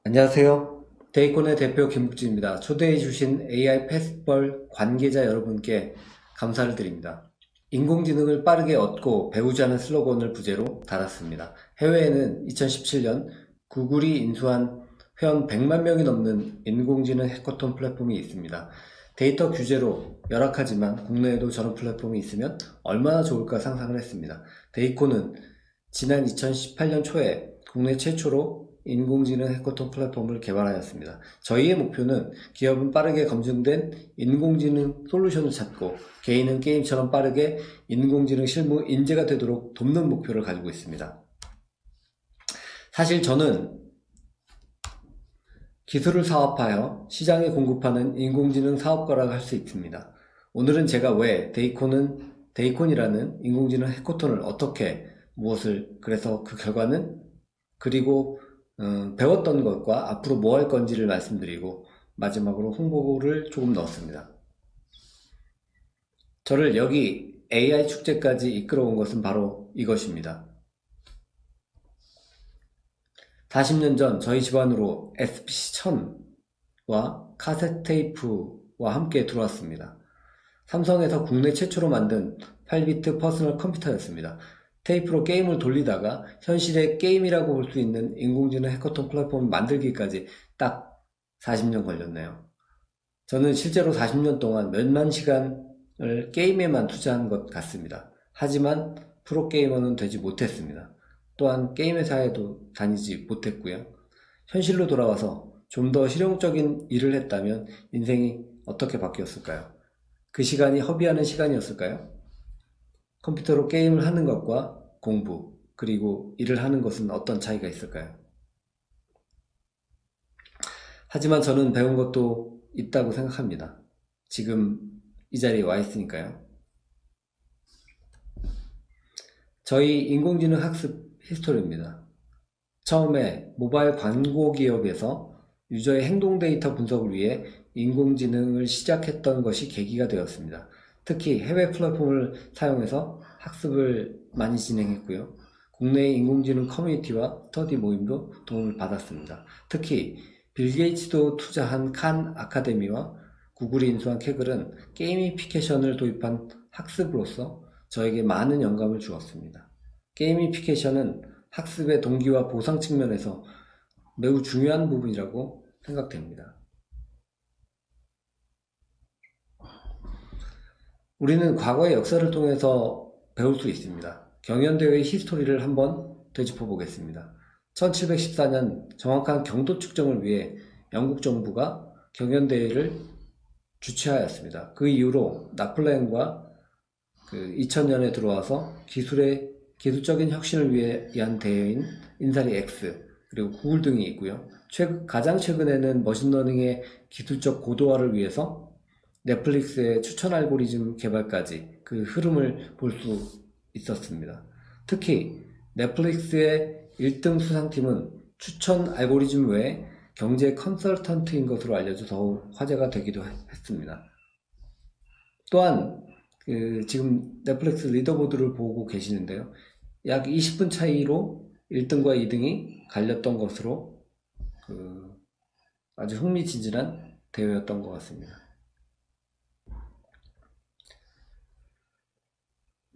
안녕하세요. 데이콘의 대표 김국진입니다. 초대해 주신 AI 페스티벌 관계자 여러분께 감사를 드립니다. 인공지능을 빠르게 얻고 배우자는 슬로건을 부제로 달았습니다. 해외에는 2017년 구글이 인수한 회원 100만 명이 넘는 인공지능 해커톤 플랫폼이 있습니다. 데이터 규제로 열악하지만 국내에도 저런 플랫폼이 있으면 얼마나 좋을까 상상을 했습니다. 데이콘은 지난 2018년 초에 국내 최초로 인공지능 해커톤 플랫폼을 개발하였습니다. 저희의 목표는 기업은 빠르게 검증된 인공지능 솔루션을 찾고 개인은 게임처럼 빠르게 인공지능 실무 인재가 되도록 돕는 목표를 가지고 있습니다. 사실 저는 기술을 사업하여 시장에 공급하는 인공지능 사업가라고 할 수 있습니다. 오늘은 제가 왜 데이콘이라는 인공지능 해커톤을 어떻게 무엇을 그래서 그 결과는 그리고 배웠던 것과 앞으로 뭐 할 건지를 말씀드리고 마지막으로 홍보를 조금 넣었습니다. 저를 여기 AI 축제까지 이끌어온 것은 바로 이것입니다. 40년 전 저희 집안으로 SPC-1000와 카세트 테이프와 함께 들어왔습니다. 삼성에서 국내 최초로 만든 8비트 퍼스널 컴퓨터였습니다. 테이프로 게임을 돌리다가 현실의 게임이라고 볼 수 있는 인공지능 해커톤 플랫폼을 만들기까지 딱 40년 걸렸네요. 저는 실제로 40년 동안 몇만 시간을 게임에만 투자한 것 같습니다. 하지만 프로게이머는 되지 못했습니다. 또한 게임 회사에도 다니지 못했고요. 현실로 돌아와서 좀 더 실용적인 일을 했다면 인생이 어떻게 바뀌었을까요? 그 시간이 허비하는 시간이었을까요? 컴퓨터로 게임을 하는 것과 공부, 그리고 일을 하는 것은 어떤 차이가 있을까요? 하지만 저는 배운 것도 있다고 생각합니다. 지금 이 자리에 와 있으니까요. 저희 인공지능 학습 히스토리입니다. 처음에 모바일 광고 기업에서 유저의 행동 데이터 분석을 위해 인공지능을 시작했던 것이 계기가 되었습니다. 특히 해외 플랫폼을 사용해서 학습을 많이 진행했고요. 국내의 인공지능 커뮤니티와 스터디 모임도 도움을 받았습니다. 특히 빌 게이츠도 투자한 칸 아카데미와 구글이 인수한 캐글은 게이미피케이션을 도입한 학습으로서 저에게 많은 영감을 주었습니다. 게이미피케이션은 학습의 동기와 보상 측면에서 매우 중요한 부분이라고 생각됩니다. 우리는 과거의 역사를 통해서 배울 수 있습니다. 경연대회의 히스토리를 한번 되짚어 보겠습니다. 1714년 정확한 경도 측정을 위해 영국 정부가 경연대회를 주최하였습니다. 그 이후로 나폴레옹과 2000년에 들어와서 기술적인 혁신을 위한 대회인 인사리 X, 그리고 구글 등이 있고요. 가장 최근에는 머신러닝의 기술적 고도화를 위해서 넷플릭스의 추천 알고리즘 개발까지 그 흐름을 볼 수 있었습니다. 특히 넷플릭스의 1등 수상팀은 추천 알고리즘 외에 경제 컨설턴트인 것으로 알려져 더욱 화제가 되기도 했습니다. 또한 지금 넷플릭스 리더보드를 보고 계시는데요. 약 20분 차이로 1등과 2등이 갈렸던 것으로 아주 흥미진진한 대회였던 것 같습니다.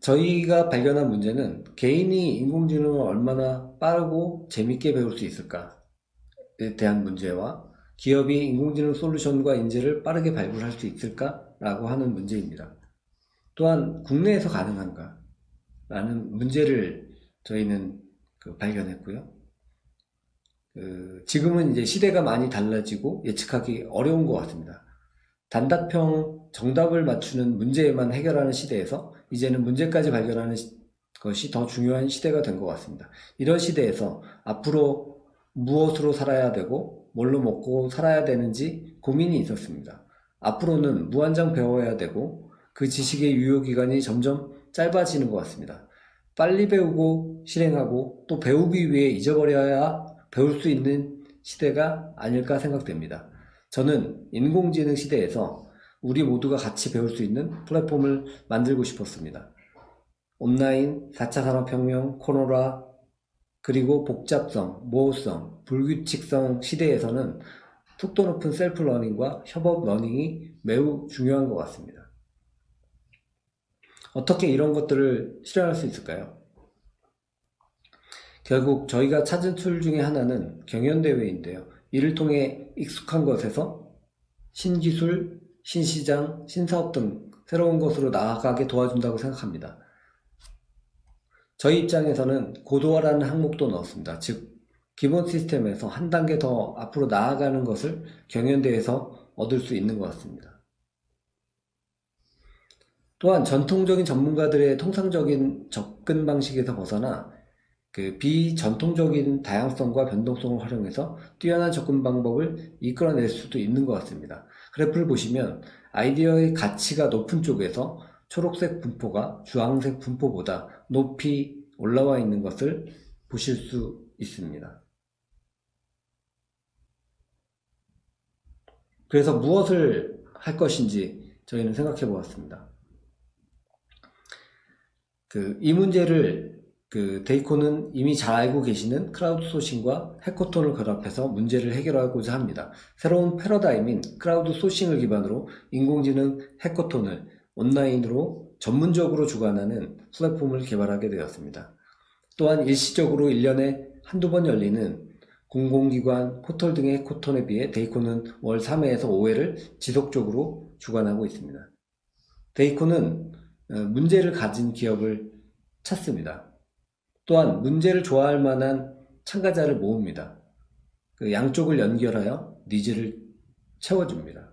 저희가 발견한 문제는 개인이 인공지능을 얼마나 빠르고 재밌게 배울 수 있을까에 대한 문제와 기업이 인공지능 솔루션과 인재를 빠르게 발굴할 수 있을까라고 하는 문제입니다. 또한 국내에서 가능한가? 라는 문제를 저희는 발견했고요. 지금은 이제 시대가 많이 달라지고 예측하기 어려운 것 같습니다. 단답형 정답을 맞추는 문제에만 해결하는 시대에서 이제는 문제까지 발견하는 것이 더 중요한 시대가 된 것 같습니다. 이런 시대에서 앞으로 무엇으로 살아야 되고 뭘로 먹고 살아야 되는지 고민이 있었습니다. 앞으로는 무한정 배워야 되고 그 지식의 유효기간이 점점 짧아지는 것 같습니다. 빨리 배우고 실행하고 또 배우기 위해 잊어버려야 배울 수 있는 시대가 아닐까 생각됩니다. 저는 인공지능 시대에서 우리 모두가 같이 배울 수 있는 플랫폼을 만들고 싶었습니다. 온라인, 4차 산업혁명, 코로나, 그리고 복잡성, 모호성, 불규칙성 시대에서는 속도 높은 셀프 러닝과 협업 러닝이 매우 중요한 것 같습니다. 어떻게 이런 것들을 실현할 수 있을까요? 결국 저희가 찾은 툴 중에 하나는 경연대회인데요. 이를 통해 익숙한 것에서 신기술, 신시장, 신사업 등 새로운 것으로 나아가게 도와준다고 생각합니다. 저희 입장에서는 고도화라는 항목도 넣었습니다. 즉, 기본 시스템에서 한 단계 더 앞으로 나아가는 것을 경연대회에서 얻을 수 있는 것 같습니다. 또한 전통적인 전문가들의 통상적인 접근 방식에서 벗어나 비전통적인 다양성과 변동성을 활용해서 뛰어난 접근 방법을 이끌어낼 수도 있는 것 같습니다. 그래프를 보시면 아이디어의 가치가 높은 쪽에서 초록색 분포가 주황색 분포보다 높이 올라와 있는 것을 보실 수 있습니다. 그래서 무엇을 할 것인지 저희는 생각해 보았습니다. 이 문제를 데이코는 이미 잘 알고 계시는 크라우드 소싱과 해커톤을 결합해서 문제를 해결하고자 합니다. 새로운 패러다임인 크라우드 소싱을 기반으로 인공지능 해커톤을 온라인으로 전문적으로 주관하는 플랫폼을 개발하게 되었습니다. 또한 일시적으로 1년에 한두 번 열리는 공공기관, 포털 등의 해커톤에 비해 데이코는 월 3회에서 5회를 지속적으로 주관하고 있습니다. 데이코는 문제를 가진 기업을 찾습니다. 또한 문제를 좋아할 만한 참가자를 모읍니다. 양쪽을 연결하여 니즈를 채워줍니다.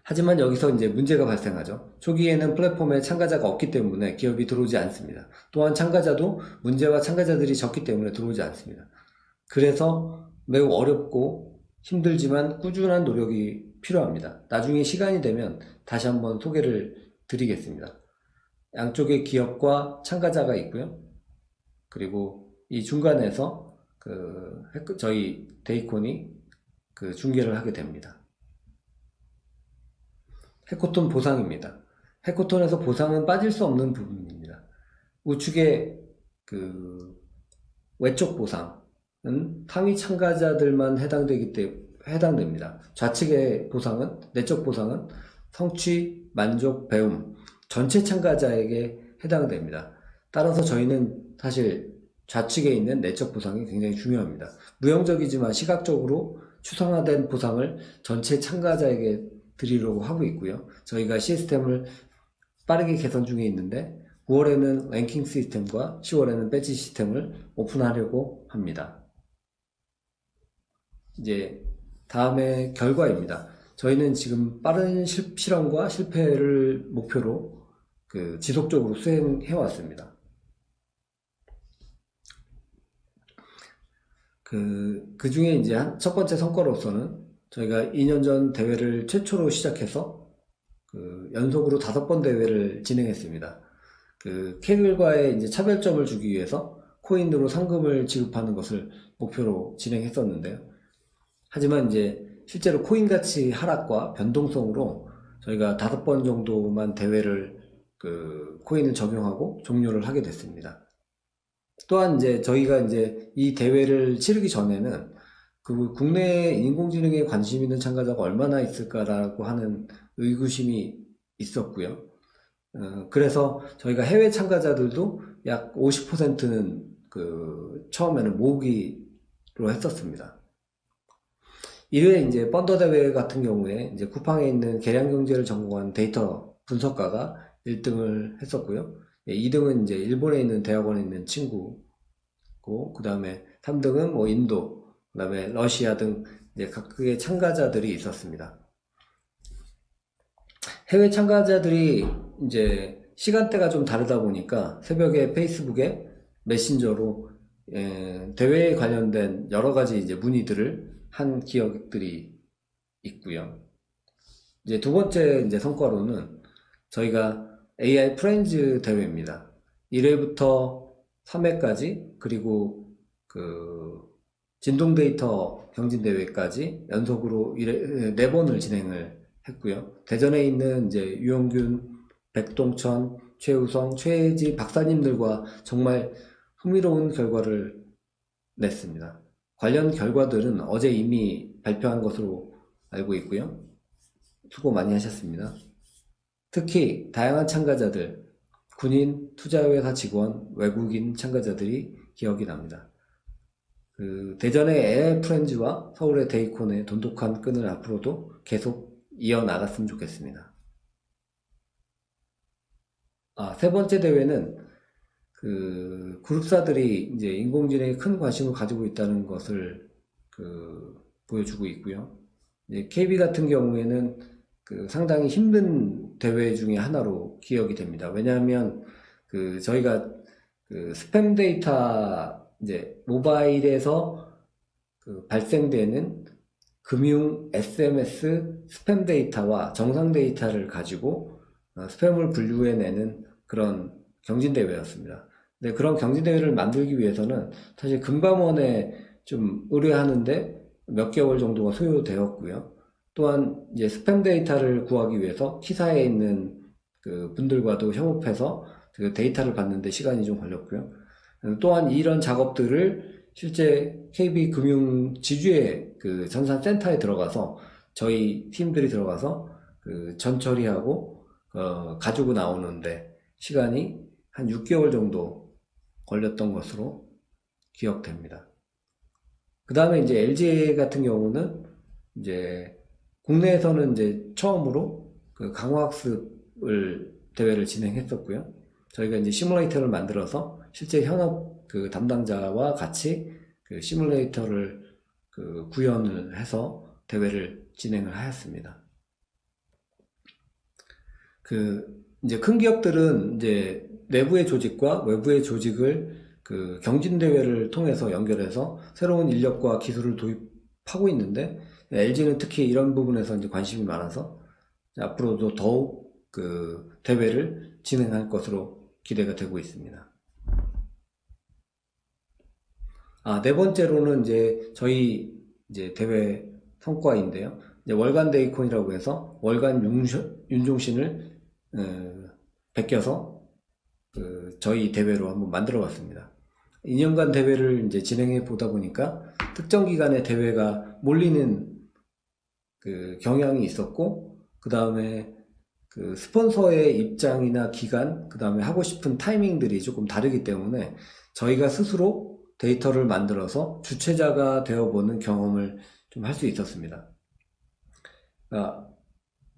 하지만 여기서 이제 문제가 발생하죠. 초기에는 플랫폼에 참가자가 없기 때문에 기업이 들어오지 않습니다. 또한 참가자도 문제와 참가자들이 적기 때문에 들어오지 않습니다. 그래서 매우 어렵고 힘들지만 꾸준한 노력이 필요합니다. 나중에 시간이 되면 다시 한번 소개를 드리겠습니다. 양쪽의 기업과 참가자가 있고요. 그리고 이 중간에서 저희 데이콘이 중계를 하게 됩니다. 해커톤 보상입니다. 해커톤에서 보상은 빠질 수 없는 부분입니다. 우측의 외적 보상은 상위 참가자들만 해당됩니다. 좌측의 보상은, 내적 보상은 성취, 만족, 배움, 전체 참가자에게 해당됩니다. 따라서 저희는 사실 좌측에 있는 내적 보상이 굉장히 중요합니다. 무형적이지만 시각적으로 추상화된 보상을 전체 참가자에게 드리려고 하고 있고요. 저희가 시스템을 빠르게 개선 중에 있는데 9월에는 랭킹 시스템과 10월에는 배지 시스템을 오픈하려고 합니다. 이제 다음에 결과입니다. 저희는 지금 빠른 실험과 실패를 목표로 지속적으로 수행해 왔습니다. 그 중에 이제 첫 번째 성과로서는 저희가 2년 전 대회를 최초로 시작해서 연속으로 5번 대회를 진행했습니다. 캐글과의 이제 차별점을 주기 위해서 코인으로 상금을 지급하는 것을 목표로 진행했었는데요. 하지만 이제 실제로 코인 가치 하락과 변동성으로 저희가 5번 정도만 대회를 코인을 적용하고 종료를 하게 됐습니다. 또한 이제 저희가 이제 이 대회를 치르기 전에는 국내 인공지능에 관심 있는 참가자가 얼마나 있을까라고 하는 의구심이 있었고요. 그래서 저희가 해외 참가자들도 약 50%는 처음에는 모으기로 했었습니다. 이외에 이제 펀더 대회 같은 경우에 이제 쿠팡에 있는 계량 경제를 전공한 데이터 분석가가 1등을 했었고요. 2등은 이제 일본에 있는 대학원에 있는 친구고, 그 다음에 3등은 뭐 인도, 그 다음에 러시아 등 이제 각국의 참가자들이 있었습니다. 해외 참가자들이 이제 시간대가 좀 다르다 보니까 새벽에 페이스북에 메신저로 대회에 관련된 여러 가지 이제 문의들을 한 기억들이 있고요. 이제 두 번째 이제 성과로는 저희가 AI 프렌즈 대회입니다. 1회부터 3회까지 그리고 진동 데이터 경진 대회까지 연속으로 4번을 진행을 했고요. 대전에 있는 이제 유영균, 백동천, 최우성, 최혜지 박사님들과 정말 흥미로운 결과를 냈습니다. 관련 결과들은 어제 이미 발표한 것으로 알고 있고요. 수고 많이 하셨습니다. 특히 다양한 참가자들, 군인, 투자회사 직원, 외국인 참가자들이 기억이 납니다. 대전의 AI 프렌즈와 서울의 데이콘의 돈독한 끈을 앞으로도 계속 이어나갔으면 좋겠습니다. 세 번째 대회는 그룹사들이 이제 인공지능에 큰 관심을 가지고 있다는 것을 보여주고 있고요. KB 같은 경우에는 상당히 힘든 대회 중에 하나로 기억이 됩니다. 왜냐하면 저희가 스팸 데이터 이제 모바일에서 발생되는 금융 SMS 스팸 데이터와 정상 데이터를 가지고 스팸을 분류해내는 그런 경진대회였습니다. 근데 그런 경진대회를 만들기 위해서는 사실 금감원에 좀 의뢰하는데 몇 개월 정도가 소요되었고요. 또한 이제 스팸 데이터를 구하기 위해서 T사에 있는 분들과도 협업해서 그 데이터를 받는데 시간이 좀 걸렸고요. 또한 이런 작업들을 실제 KB금융 지주의 전산센터에 들어가서 저희 팀들이 들어가서 전처리하고 가지고 나오는데 시간이 한 6개월 정도 걸렸던 것으로 기억됩니다. 그 다음에 이제 LG 같은 경우는 이제 국내에서는 이제 처음으로 강화학습을 대회를 진행했었고요. 저희가 이제 시뮬레이터를 만들어서 실제 현업 담당자와 같이 시뮬레이터를 구현을 해서 대회를 진행을 하였습니다. 이제 큰 기업들은 이제 내부의 조직과 외부의 조직을 경진대회를 통해서 연결해서 새로운 인력과 기술을 도입하고 있는데, LG는 특히 이런 부분에서 이제 관심이 많아서 앞으로도 더욱 대회를 진행할 것으로 기대가 되고 있습니다. 네 번째로는 이제 저희 이제 대회 성과인데요. 이제 월간 데이콘이라고 해서 월간 윤종신을 베껴서 저희 대회로 한번 만들어 봤습니다. 2년간 대회를 이제 진행해 보다 보니까 특정 기간에 대회가 몰리는 경향이 있었고, 그 다음에 스폰서의 입장이나 기간, 그 다음에 하고 싶은 타이밍들이 조금 다르기 때문에 저희가 스스로 데이터를 만들어서 주체자가 되어보는 경험을 좀 할 수 있었습니다.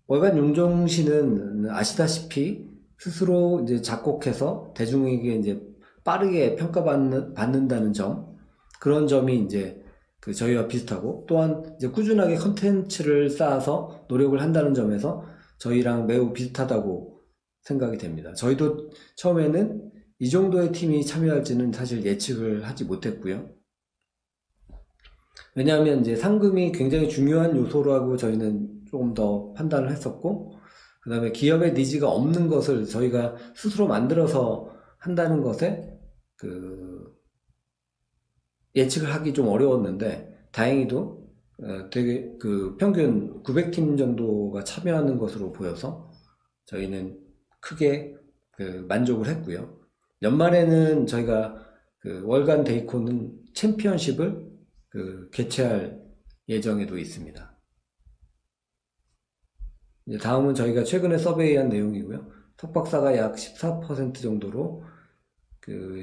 월간 윤종신은 아시다시피 스스로 이제 작곡해서 대중에게 이제 빠르게 평가받는다는 점, 그런 점이 이제 저희와 비슷하고, 또한 이제 꾸준하게 컨텐츠를 쌓아서 노력을 한다는 점에서 저희랑 매우 비슷하다고 생각이 됩니다. 저희도 처음에는 이 정도의 팀이 참여할지는 사실 예측을 하지 못했고요. 왜냐하면 이제 상금이 굉장히 중요한 요소라고 저희는 조금 더 판단을 했었고, 그 다음에 기업의 니즈가 없는 것을 저희가 스스로 만들어서 한다는 것에 예측을 하기 좀 어려웠는데, 다행히도 되게 평균 900팀 정도가 참여하는 것으로 보여서 저희는 크게 만족을 했고요. 연말에는 저희가 월간 데이콘은 챔피언십을 개최할 예정에도 있습니다. 이제 다음은 저희가 최근에 서베이한 내용이고요. 석박사가 약 14% 정도로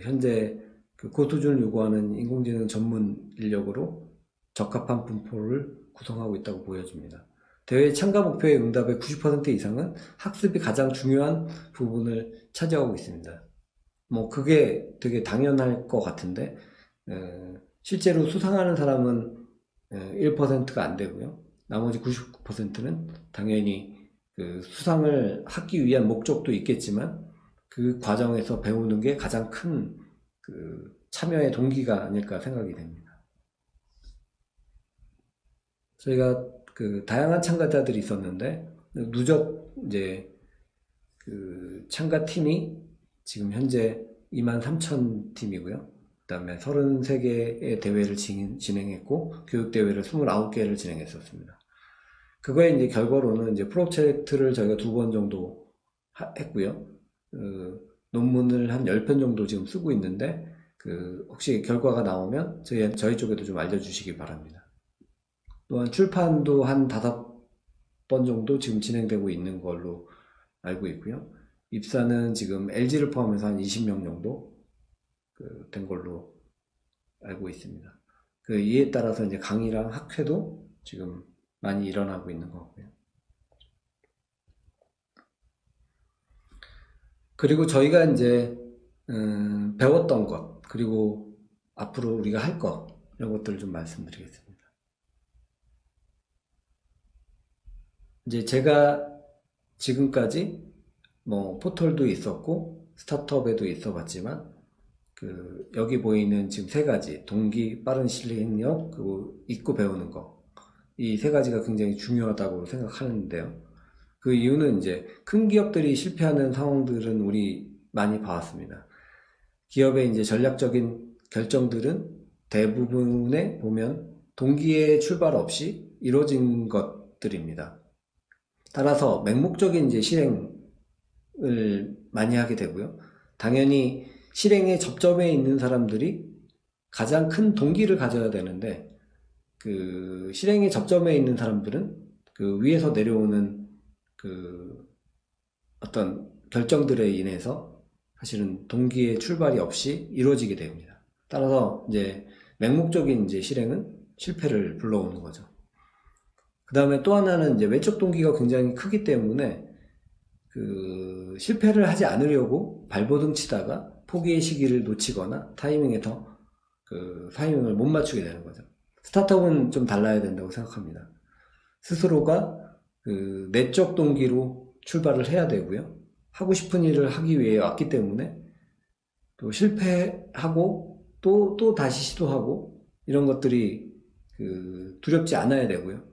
현재 고수준을 요구하는 인공지능 전문 인력으로 적합한 분포를 구성하고 있다고 보여집니다. 대회 참가 목표의 응답의 90% 이상은 학습이 가장 중요한 부분을 차지하고 있습니다. 그게 되게 당연할 것 같은데, 실제로 수상하는 사람은 1%가 안 되고요. 나머지 99%는 당연히 수상을 하기 위한 목적도 있겠지만 그 과정에서 배우는 게 가장 큰 참여의 동기가 아닐까 생각이 됩니다. 저희가 다양한 참가자들이 있었는데, 누적 이제 참가팀이 지금 현재 23,000팀이고요. 그 다음에 33개의 대회를 진행했고, 교육대회를 29개를 진행했었습니다. 그거의 이제 결과로는 이제 프로젝트를 저희가 2번 정도 했고요. 논문을 한 10편 정도 지금 쓰고 있는데 혹시 결과가 나오면 저희 쪽에도 좀 알려주시기 바랍니다. 또한 출판도 한 5번 정도 지금 진행되고 있는 걸로 알고 있고요. 입사는 지금 LG를 포함해서 한 20명 정도 된 걸로 알고 있습니다. 이에 따라서 이제 강의랑 학회도 지금 많이 일어나고 있는 것 같고요. 그리고 저희가 이제 배웠던 것, 그리고 앞으로 우리가 할 것, 이런 것들을 좀 말씀드리겠습니다. 이제 제가 지금까지 뭐 포털도 있었고 스타트업에도 있어 봤지만 여기 보이는 지금 3가지, 동기, 빠른 실행력, 그리고 잊고 배우는 거, 이 3가지가 굉장히 중요하다고 생각하는데요. 그 이유는 이제 큰 기업들이 실패하는 상황들은 우리 많이 봐왔습니다. 기업의 이제 전략적인 결정들은 대부분에 보면 동기의 출발 없이 이루어진 것들입니다. 따라서 맹목적인 이제 실행을 많이 하게 되고요. 당연히 실행의 접점에 있는 사람들이 가장 큰 동기를 가져야 되는데 실행의 접점에 있는 사람들은 위에서 내려오는 어떤 결정들에 인해서 사실은 동기의 출발이 없이 이루어지게 됩니다. 따라서 이제 맹목적인 이제 실행은 실패를 불러오는 거죠. 그 다음에 또 하나는 이제 외적 동기가 굉장히 크기 때문에 실패를 하지 않으려고 발버둥 치다가 포기의 시기를 놓치거나 타이밍을 못 맞추게 되는 거죠. 스타트업은 좀 달라야 된다고 생각합니다. 스스로가 내적 동기로 출발을 해야 되고요. 하고 싶은 일을 하기 위해 왔기 때문에 또 실패하고 또 다시 시도하고 이런 것들이 두렵지 않아야 되고요.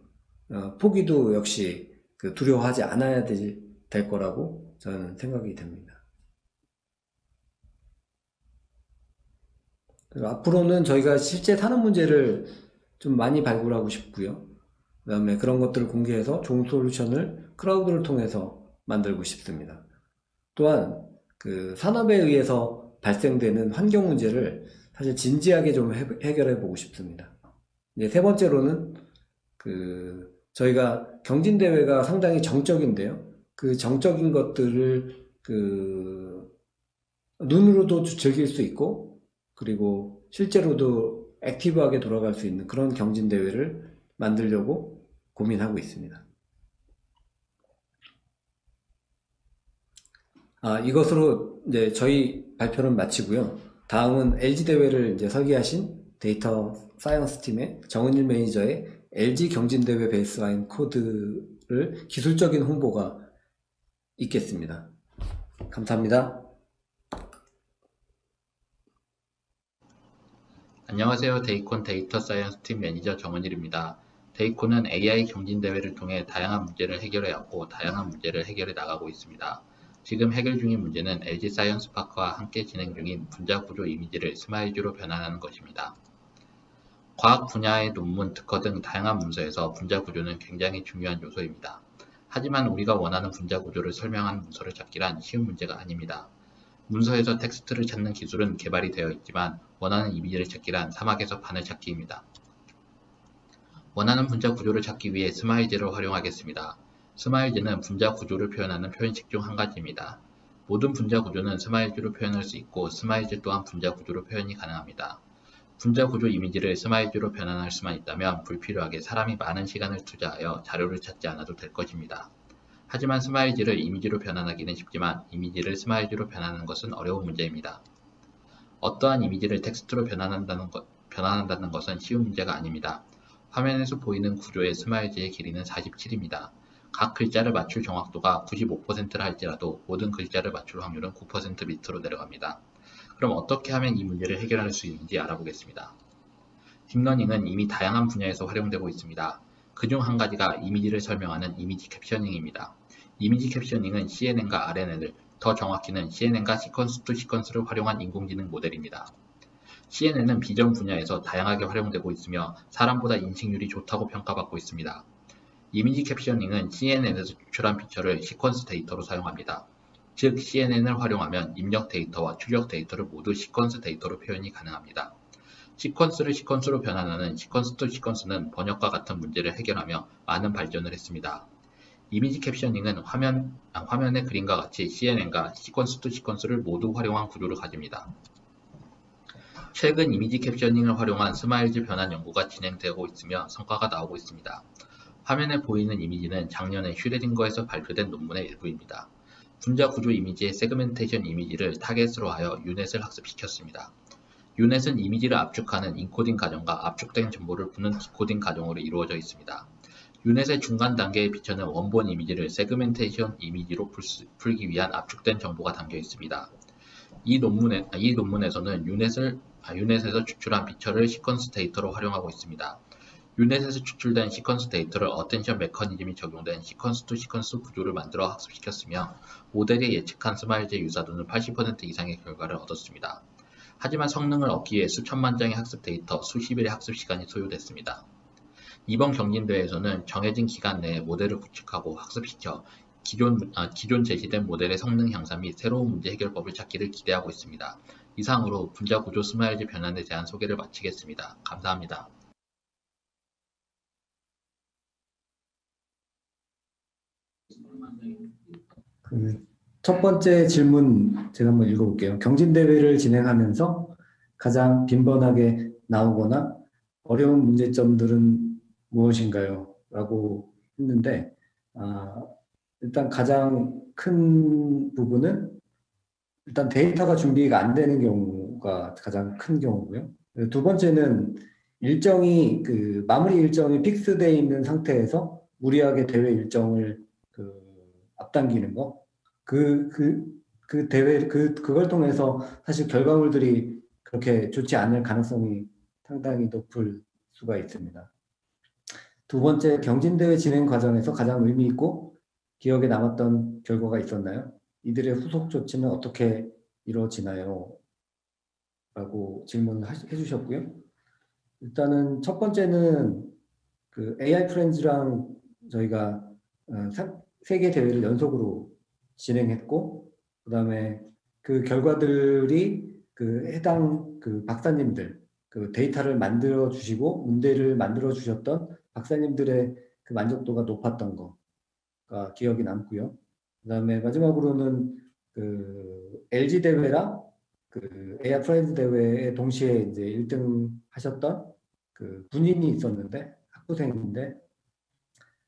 포기도 역시 두려워하지 않아야 될 거라고 저는 생각이 됩니다. 앞으로는 저희가 실제 사는 문제를 좀 많이 발굴하고 싶고요. 그 다음에 그런 것들을 공개해서 좋은 솔루션을 클라우드를 통해서 만들고 싶습니다. 또한 산업에 의해서 발생되는 환경 문제를 사실 진지하게 좀 해결해 보고 싶습니다. 이제 3번째로는 저희가 경진대회가 상당히 정적인데요. 정적인 것들을 눈으로도 즐길 수 있고 그리고 실제로도 액티브하게 돌아갈 수 있는 그런 경진대회를 만들려고 고민하고 있습니다. 이것으로 이제 저희 발표는 마치고요. 다음은 LG 대회를 이제 설계하신 데이터 사이언스 팀의 정은일 매니저의 LG 경진대회 베이스라인 코드를 기술적인 홍보가 있겠습니다. 감사합니다. 안녕하세요. 데이콘 데이터 사이언스 팀 매니저 정은일입니다. 데이콘은 AI 경진대회를 통해 다양한 문제를 해결해왔고 다양한 문제를 해결해 나가고 있습니다. 지금 해결 중인 문제는 LG 사이언스파크와 함께 진행 중인 분자구조 이미지를 스마일즈로 변환하는 것입니다. 과학 분야의 논문, 특허 등 다양한 문서에서 분자구조는 굉장히 중요한 요소입니다. 하지만 우리가 원하는 분자구조를 설명하는 문서를 찾기란 쉬운 문제가 아닙니다. 문서에서 텍스트를 찾는 기술은 개발이 되어 있지만 원하는 이미지를 찾기란 사막에서 바늘 찾기입니다. 원하는 분자 구조를 찾기 위해 스마일즈를 활용하겠습니다. 스마일즈는 분자 구조를 표현하는 표현식 중 한 가지입니다. 모든 분자 구조는 스마일즈로 표현할 수 있고 스마일즈 또한 분자 구조로 표현이 가능합니다. 분자 구조 이미지를 스마일즈로 변환할 수만 있다면 불필요하게 사람이 많은 시간을 투자하여 자료를 찾지 않아도 될 것입니다. 하지만 스마일즈를 이미지로 변환하기는 쉽지만 이미지를 스마일즈로 변환하는 것은 어려운 문제입니다. 어떠한 이미지를 텍스트로 변환한다는 것은 쉬운 문제가 아닙니다. 화면에서 보이는 구조의 스마일즈의 길이는 47입니다. 각 글자를 맞출 정확도가 95%라 할지라도 모든 글자를 맞출 확률은 9% 밑으로 내려갑니다. 그럼 어떻게 하면 이 문제를 해결할 수 있는지 알아보겠습니다. 딥러닝은 이미 다양한 분야에서 활용되고 있습니다. 그중 한 가지가 이미지를 설명하는 이미지 캡셔닝입니다. 이미지 캡셔닝은 CNN과 RNN을, 더 정확히는 CNN과 시퀀스 투 시퀀스를 활용한 인공지능 모델입니다. CNN은 비전 분야에서 다양하게 활용되고 있으며 사람보다 인식률이 좋다고 평가받고 있습니다. 이미지 캡셔닝은 CNN에서 추출한 피처를 시퀀스 데이터로 사용합니다. 즉 CNN을 활용하면 입력 데이터와 출력 데이터를 모두 시퀀스 데이터로 표현이 가능합니다. 시퀀스를 시퀀스로 변환하는 시퀀스 투 시퀀스는 번역과 같은 문제를 해결하며 많은 발전을 했습니다. 이미지 캡셔닝은 화면의 그림과 같이 CNN과 시퀀스 투 시퀀스를 모두 활용한 구조를 가집니다. 최근 이미지 캡셔닝을 활용한 스마일즈 변환 연구가 진행되고 있으며 성과가 나오고 있습니다. 화면에 보이는 이미지는 작년에 슈레딩거에서 발표된 논문의 일부입니다. 분자 구조 이미지의 세그멘테이션 이미지를 타겟으로 하여 유넷을 학습시켰습니다. 유넷은 이미지를 압축하는 인코딩 과정과 압축된 정보를 푸는 디코딩 과정으로 이루어져 있습니다. 유넷의 중간 단계에 비춰는 원본 이미지를 세그멘테이션 이미지로 풀기 위한 압축된 정보가 담겨 있습니다. 이 논문에서는 유넷에서 추출한 피처를 시퀀스 데이터로 활용하고 있습니다. 유넷에서 추출된 시퀀스 데이터를 어텐션 메커니즘이 적용된 시퀀스 투 시퀀스 구조를 만들어 학습시켰으며 모델이 예측한 스마일즈 유사도는 80% 이상의 결과를 얻었습니다. 하지만 성능을 얻기 위해 수천만 장의 학습 데이터, 수십일의 학습 시간이 소요됐습니다. 이번 경진대회에서는 정해진 기간 내에 모델을 구축하고 학습시켜 기존 제시된 모델의 성능 향상 및 새로운 문제 해결법을 찾기를 기대하고 있습니다. 이상으로 분자 구조 스마일즈 변환에 대한 소개를 마치겠습니다. 감사합니다. 첫 번째 질문 제가 한번 읽어볼게요. 경진대회를 진행하면서 가장 빈번하게 나오거나 어려운 문제점들은 무엇인가요? 라고 했는데, 일단 가장 큰 부분은 일단 데이터가 준비가 안 되는 경우가 가장 큰 경우고요. 두 번째는 마무리 일정이 픽스되어 있는 상태에서 무리하게 대회 일정을 앞당기는 거. 그걸 통해서 사실 결과물들이 그렇게 좋지 않을 가능성이 상당히 높을 수가 있습니다. 두 번째, 경진대회 진행 과정에서 가장 의미 있고 기억에 남았던 결과가 있었나요? 이들의 후속 조치는 어떻게 이루어지나요? 라고 질문을 해주셨고요. 일단은 첫 번째는 AI 프렌즈랑 저희가 3개 대회를 연속으로 진행했고, 그 다음에 그 결과들이 해당 박사님들, 데이터를 만들어 주시고 문제를 만들어 주셨던 박사님들의 만족도가 높았던 거가 기억이 남고요. 그 다음에 마지막으로는 LG 대회랑 AI 프렌즈 대회에 동시에 이제 1등 하셨던 군인이 있었는데, 학부생인데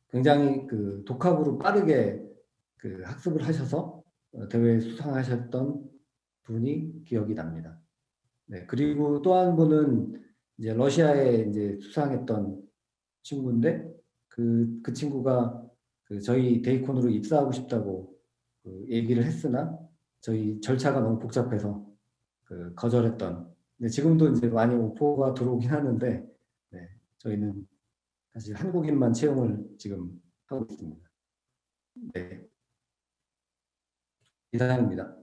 굉장히 독학으로 빠르게 학습을 하셔서 대회에 수상하셨던 분이 기억이 납니다. 네, 그리고 또 한 분은 이제 러시아에 이제 수상했던 친구인데 그 친구가 저희 데이콘으로 입사하고 싶다고 얘기를 했으나 저희 절차가 너무 복잡해서 거절했던. 근데 지금도 이제 많이 오퍼가 들어오긴 하는데, 네, 저희는 사실 한국인만 채용을 지금 하고 있습니다. 네, 이상입니다.